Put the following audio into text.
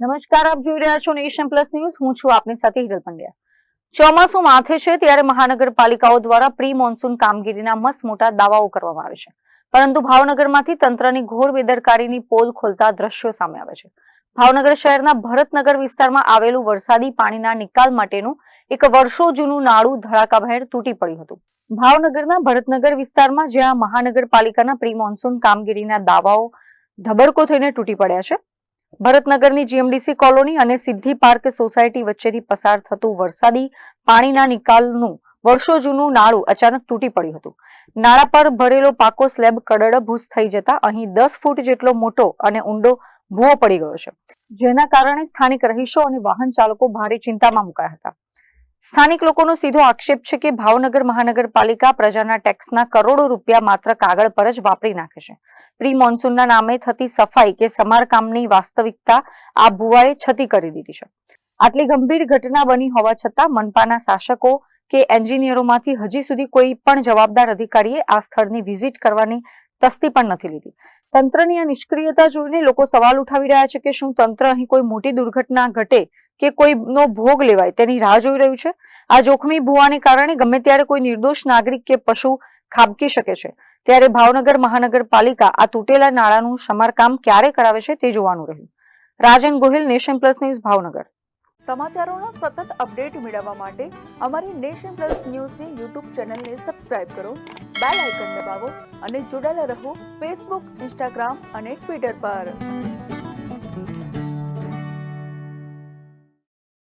નમસ્કાર, આપ જોઈ રહ્યા છો નેશન પ્લસ ન્યૂઝ. હું છું આપની સાથે હિરલ પંડ્યા. ચોમાસું માથે છે ત્યારે મહાનગરપાલિકાઓ દ્વારા પ્રી મોન્સૂન કામગીરીના મસમોટા દાવાઓ કરવામાં આવે છે, પરંતુ ભાવનગરમાંથી તંત્રની ઘોર બેદરકારીની પોલ ખોલતા દ્રશ્યો સામે આવે છે. ભાવનગર શહેરના ભરતનગર વિસ્તારમાં આવેલું વરસાદી પાણીના નિકાલ માટેનું એક વર્ષો જૂનું નાળું ધડાકાભેર તૂટી પડ્યું હતું. ભાવનગરના ભરતનગર વિસ્તારમાં જ્યાં મહાનગરપાલિકાના પ્રી મોન્સૂન કામગીરીના દાવાઓ ધબડકો થઈને તૂટી પડ્યા છે, ભરતનગરની જીએમડીસી કોલોની અને સિદ્ધિ પાર્ક સોસાયટી વચ્ચેથી પસાર થતું વરસાદી પાણીના નિકાલનું વર્ષો જૂનું નાળું અચાનક તૂટી પડ્યું હતું. નાળા પર ભરેલો પાકો સ્લેબ કડડભૂસ થઈ જતા અહીં 10 ફૂટ જેટલો મોટો અને ઊંડો ભૂવો પડી ગયો છે, જેના કારણે સ્થાનિક રહીશો અને વાહન ચાલકો ભારે ચિંતામાં મુકાયા હતા. સ્થાનિક લોકોનો સીધો આક્ષેપ છે કે ભાવનગર મહાનગરપાલિકા પ્રજાના ટેક્સના કરોડો રૂપિયા માત્ર કાગળ પર જ વાપરી નાખે છે. પ્રી મોન્સૂનના નામે થતી સફાઈ કે સમારકામની વાસ્તવિકતા આ ભુવાએ છતી કરી દીધી છે. આટલી ગંભીર ઘટના બની હોવા છતાં મનપાના શાસકો કે એન્જિનિયરોમાંથી હજી સુધી કોઈ પણ જવાબદાર અધિકારીએ આ સ્થળની વિઝિટ કરવાની તસ્દી પણ નથી લીધી. તંત્રની આ નિષ્ક્રિયતા જોઈને લોકો સવાલ ઉઠાવી રહ્યા છે કે શું તંત્ર અહીં કોઈ મોટી દુર્ઘટના ઘટે કે કોઈનો ભોગ લેવાય તેની રાહ જોઈ રહ્યું છે? આ જોખમી ભુવાને કારણે ગમે ત્યારે કોઈ નિર્દોષ નાગરિક કે પશુ ખાબકી શકે છે. ત્યારે ભાવનગર મહાનગરપાલિકા આ તૂટેલા નાળાનું સમારકામ ક્યારે કરાવે છે તે જોવાનું રહ્યું. Rajan Gohil, Nation Plus News, Bhavnagar. સમાચારોનો સતત અપડેટ મેળવવા માટે અમારી નેશન પ્લસ ન્યૂઝની યુટ્યુબ ચેનલને સબસ્ક્રાઇબ કરો, બેલ આઇકન દબાવો અને જોડાયેલા રહો ફેસબુક, ઇન્સ્ટાગ્રામ અને ટ્વિટર પર.